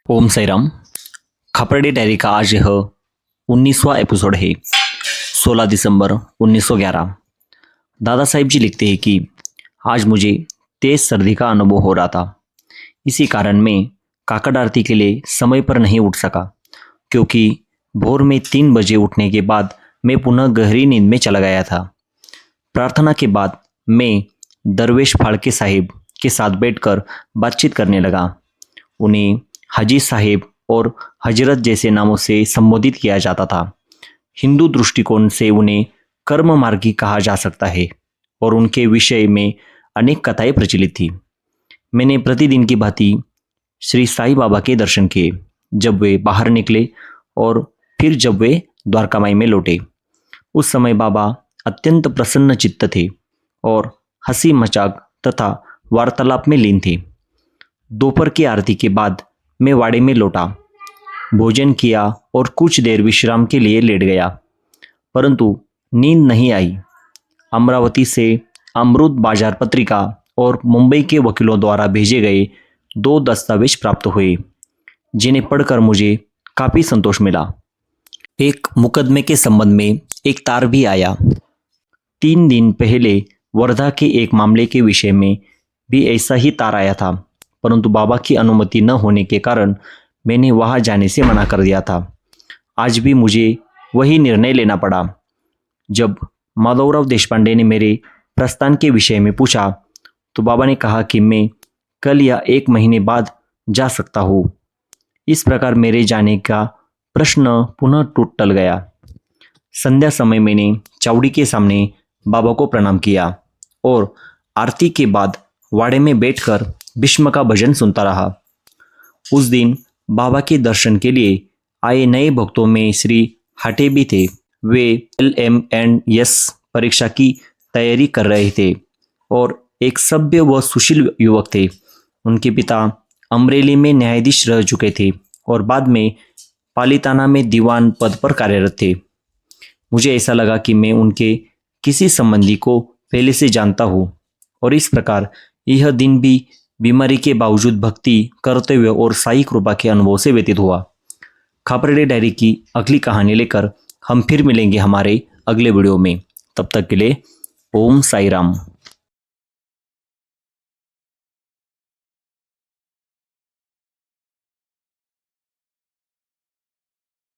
ओम Sai Ram. Khaparde diary का आज यह 19वां एपिसोड है। 16 दिसंबर 1911। दादा साहिब जी लिखते हैं कि आज मुझे तेज सर्दी का अनुभव हो रहा था। इसी कारण मैं काकड़ आरती के लिए समय पर नहीं उठ सका, क्योंकि भोर में 3 बजे उठने के बाद मैं पुनः गहरी नींद में चला गया था। प्रार्थना के बाद मैं दरवेश फाड़के साहिब के साथ बैठकर बातचीत करने लगा। उन्हें हाजी साहिब और हजरत जैसे नामों से संबोधित किया जाता था। हिंदू दृष्टिकोण से उन्हें कर्म मार्गी कहा जा सकता है और उनके विषय में अनेक कथाएं प्रचलित थी। मैंने प्रतिदिन की भांति श्री साईं बाबा के दर्शन किए, जब वे बाहर निकले और फिर जब वे द्वारकामाई में लौटे। उस समय बाबा अत्यंत प्रसन्न चित्त थे और हंसी मजाक तथा वार्तालाप में लीन थे। दोपहर की आरती के बाद मैं वाड़े में लौटा, भोजन किया और कुछ देर विश्राम के लिए लेट गया, परंतु नींद नहीं आई। अमरावती से अमृत बाजार पत्रिका और मुंबई के वकीलों द्वारा भेजे गए 2 दस्तावेज प्राप्त हुए, जिन्हें पढ़कर मुझे काफ़ी संतोष मिला। एक मुकदमे के संबंध में एक तार भी आया। 3 दिन पहले वर्धा के एक मामले के विषय में भी ऐसा ही तार आया था, परंतु बाबा की अनुमति न होने के कारण मैंने वहां जाने से मना कर दिया था। आज भी मुझे वही निर्णय लेना पड़ा। जब माधवराव देशपांडे ने मेरे प्रस्थान के विषय में पूछा तो बाबा ने कहा कि मैं कल या 1 महीने बाद जा सकता हूँ। इस प्रकार मेरे जाने का प्रश्न पुनः टल गया। संध्या समय मैंने चावड़ी के सामने बाबा को प्रणाम किया और आरती के बाद वाड़े में बैठकर भीष्म का भजन सुनता रहा। उस दिन बाबा के दर्शन के लिए आए नए भक्तों में श्री हाटे भी थे। वे LM&S परीक्षा की तैयारी कर रहे थे और एक सभ्य व सुशील युवक थे। उनके पिता अमरेली में न्यायाधीश रह चुके थे और बाद में पालिताना में दीवान पद पर कार्यरत थे। मुझे ऐसा लगा कि मैं उनके किसी संबंधी को पहले से जानता हूँ और इस प्रकार यह दिन भी बीमारी के बावजूद भक्ति, कर्तव्य और साई कृपा के अनुभव से व्यतीत हुआ। खापरडे डायरी की अगली कहानी लेकर हम फिर मिलेंगे हमारे अगले वीडियो में। तब तक के लिए ओम साई राम।